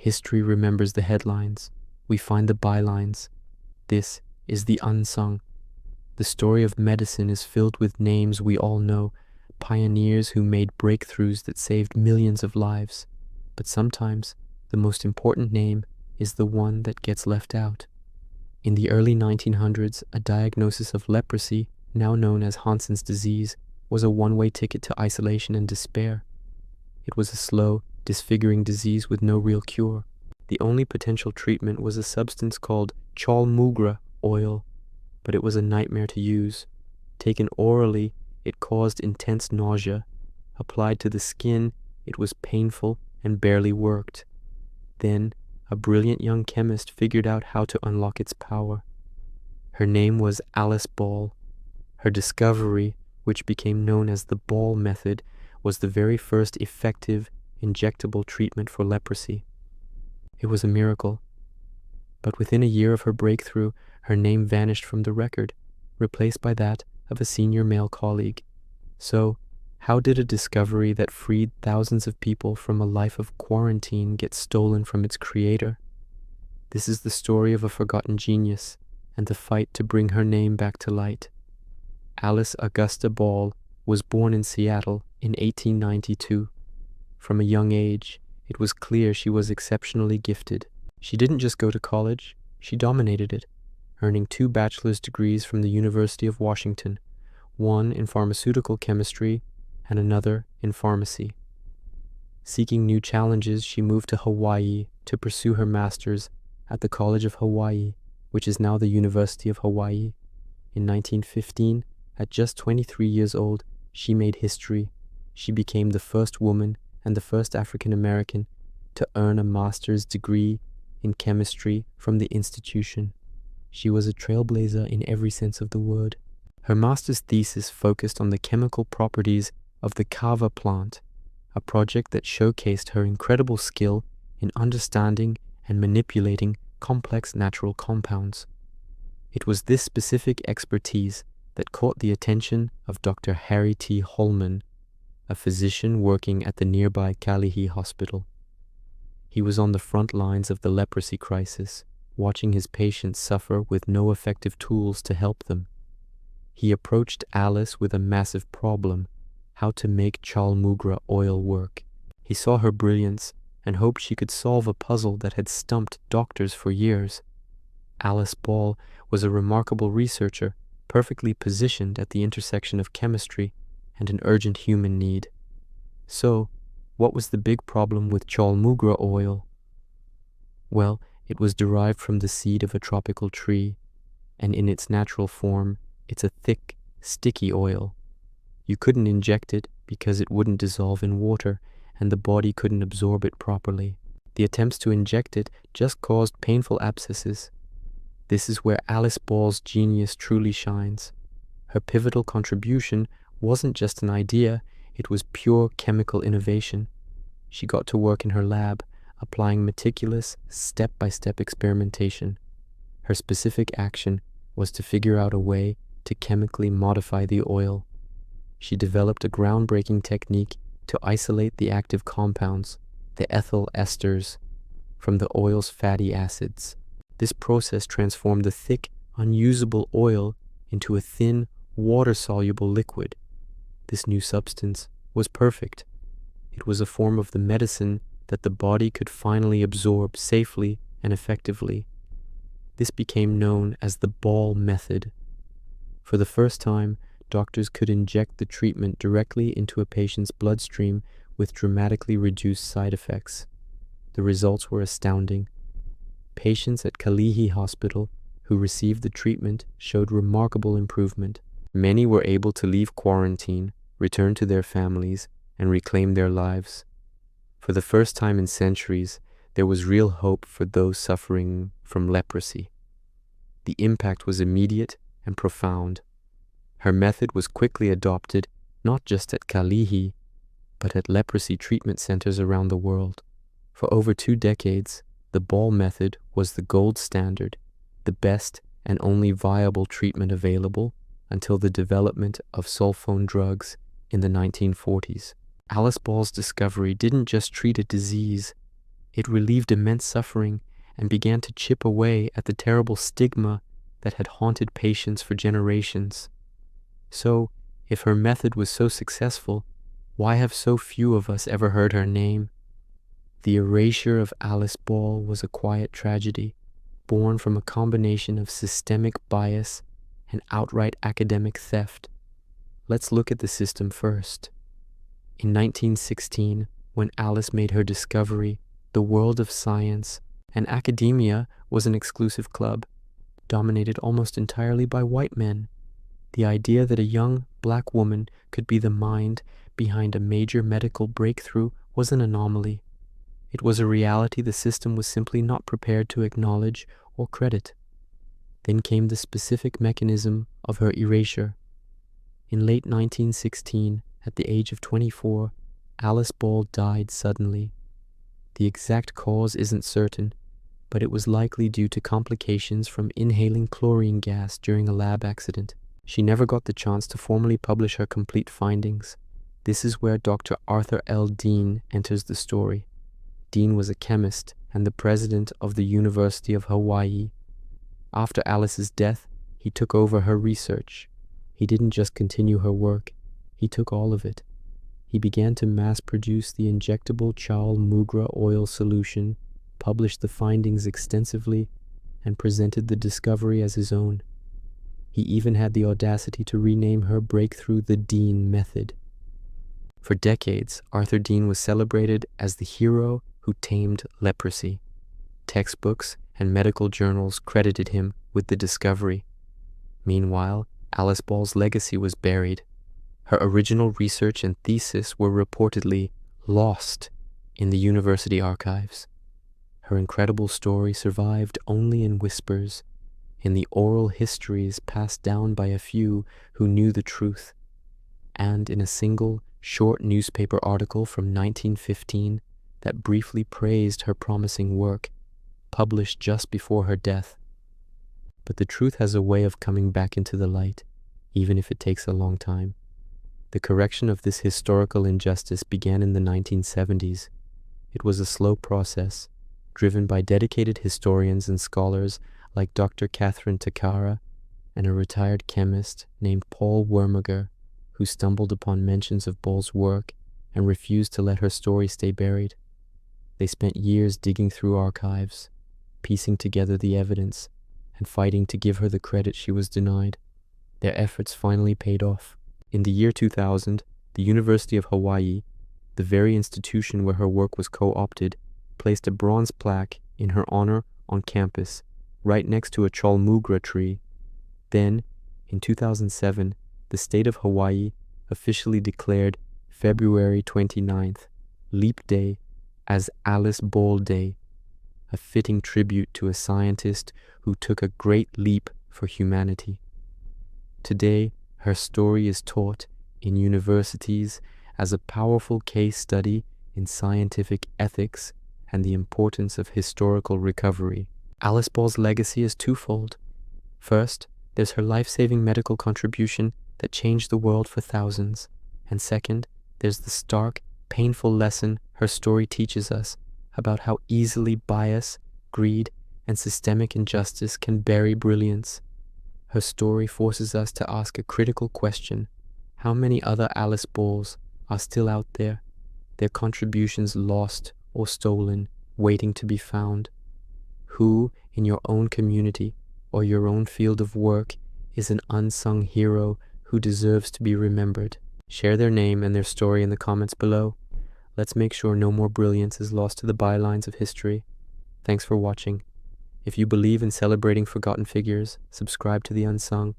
History remembers the headlines. We find the bylines. This is the unsung. The story of medicine is filled with names we all know, pioneers who made breakthroughs that saved millions of lives. But sometimes, the most important name is the one that gets left out. In the early 1900s, a diagnosis of leprosy, now known as Hansen's disease, was a one-way ticket to isolation and despair. It was a slow, disfiguring disease with no real cure. The only potential treatment was a substance called chaulmoogra oil, but it was a nightmare to use. Taken orally, it caused intense nausea. Applied to the skin, it was painful and barely worked. Then, a brilliant young chemist figured out how to unlock its power. Her name was Alice Ball. Her discovery, which became known as the Ball method, was the very first effective, injectable treatment for leprosy. It was a miracle. But within a year of her breakthrough, her name vanished from the record, replaced by that of a senior male colleague. So, how did a discovery that freed thousands of people from a life of quarantine get stolen from its creator? This is the story of a forgotten genius and the fight to bring her name back to light. Alice Augusta Ball was born in Seattle in 1892. From a young age, it was clear she was exceptionally gifted. She didn't just go to college, she dominated it, earning 2 bachelor's degrees from the University of Washington, one in pharmaceutical chemistry and another in pharmacy. Seeking new challenges, she moved to Hawaii to pursue her master's at the College of Hawaii, which is now the University of Hawaii. In 1915, at just 23 years old, she made history. She became the first woman and the first African American to earn a master's degree in chemistry from the institution. She was a trailblazer in every sense of the word. Her master's thesis focused on the chemical properties of the kava plant, a project that showcased her incredible skill in understanding and manipulating complex natural compounds. It was this specific expertise that caught the attention of Dr. Harry T. Holman, a physician working at the nearby Kalihi Hospital. He was on the front lines of the leprosy crisis, watching his patients suffer with no effective tools to help them. He approached Alice with a massive problem: how to make chaulmoogra oil work. He saw her brilliance and hoped she could solve a puzzle that had stumped doctors for years. Alice Ball was a remarkable researcher, perfectly positioned at the intersection of chemistry and an urgent human need. So, what was the big problem with chaulmoogra oil? Well, it was derived from the seed of a tropical tree, and in its natural form, it's a thick, sticky oil. You couldn't inject it because it wouldn't dissolve in water, and the body couldn't absorb it properly. The attempts to inject it just caused painful abscesses. This is where Alice Ball's genius truly shines. Her pivotal contribution wasn't just an idea, it was pure chemical innovation. She got to work in her lab, applying meticulous, step-by-step experimentation. Her specific action was to figure out a way to chemically modify the oil. She developed a groundbreaking technique to isolate the active compounds, the ethyl esters, from the oil's fatty acids. This process transformed the thick, unusable oil into a thin, water-soluble liquid. This new substance was perfect. It was a form of the medicine that the body could finally absorb safely and effectively. This became known as the Ball method. For the first time, doctors could inject the treatment directly into a patient's bloodstream with dramatically reduced side effects. The results were astounding. Patients at Kalihi Hospital who received the treatment showed remarkable improvement. Many were able to leave quarantine, return to their families, and reclaim their lives. For the first time in centuries, there was real hope for those suffering from leprosy. The impact was immediate and profound. Her method was quickly adopted not just at Kalihi, but at leprosy treatment centers around the world. For over 2 decades, the Ball method was the gold standard, the best and only viable treatment available until the development of sulfone drugs in the 1940s. Alice Ball's discovery didn't just treat a disease, It relieved immense suffering and began to chip away at the terrible stigma that had haunted patients for generations. So, if her method was so successful, why have so few of us ever heard her name? The erasure of Alice Ball was a quiet tragedy, born from a combination of systemic bias and outright academic theft. Let's look at the system first. In 1916, when Alice made her discovery, the world of science and academia was an exclusive club, dominated almost entirely by white men. The idea that a young black woman could be the mind behind a major medical breakthrough was an anomaly. It was a reality the system was simply not prepared to acknowledge or credit. Then came the specific mechanism of her erasure. In late 1916, at the age of 24, Alice Ball died suddenly. The exact cause isn't certain, but it was likely due to complications from inhaling chlorine gas during a lab accident. She never got the chance to formally publish her complete findings. This is where Dr. Arthur L. Dean enters the story. Dean was a chemist and the president of the University of Hawaii. After Alice's death, he took over her research. He didn't just continue her work, he took all of it. He began to mass-produce the injectable chaulmoogra oil solution, published the findings extensively, and presented the discovery as his own. He even had the audacity to rename her breakthrough the Dean method. For decades, Arthur Dean was celebrated as the hero who tamed leprosy. Textbooks and medical journals credited him with the discovery. Meanwhile, Alice Ball's legacy was buried. Her original research and thesis were reportedly lost in the university archives. Her incredible story survived only in whispers, in the oral histories passed down by a few who knew the truth, and in a single short newspaper article from 1915 that briefly praised her promising work, published just before her death. But the truth has a way of coming back into the light, even if it takes a long time. The correction of this historical injustice began in the 1970s. It was a slow process, driven by dedicated historians and scholars like Dr. Catherine Takara and a retired chemist named Paul Wermiger, who stumbled upon mentions of Ball's work and refused to let her story stay buried. They spent years digging through archives, piecing together the evidence, and fighting to give her the credit she was denied. Their efforts finally paid off. In the year 2000, the University of Hawaii, the very institution where her work was co-opted, placed a bronze plaque in her honor on campus, right next to a chaulmoogra tree. Then, in 2007, the state of Hawaii officially declared February 29th, Leap Day, as Alice Ball Day, a fitting tribute to a scientist who took a great leap for humanity. Today, her story is taught in universities as a powerful case study in scientific ethics and the importance of historical recovery. Alice Ball's legacy is twofold. First, there's her life-saving medical contribution that changed the world for thousands. And second, there's the stark, painful lesson her story teaches us about how easily bias, greed, and systemic injustice can bury brilliance. Her story forces us to ask a critical question. How many other Alice Balls are still out there, their contributions lost or stolen, waiting to be found? Who, in your own community or your own field of work, is an unsung hero who deserves to be remembered? Share their name and their story in the comments below. Let's make sure no more brilliance is lost to the bylines of history. Thanks for watching. If you believe in celebrating forgotten figures, subscribe to the Unsung.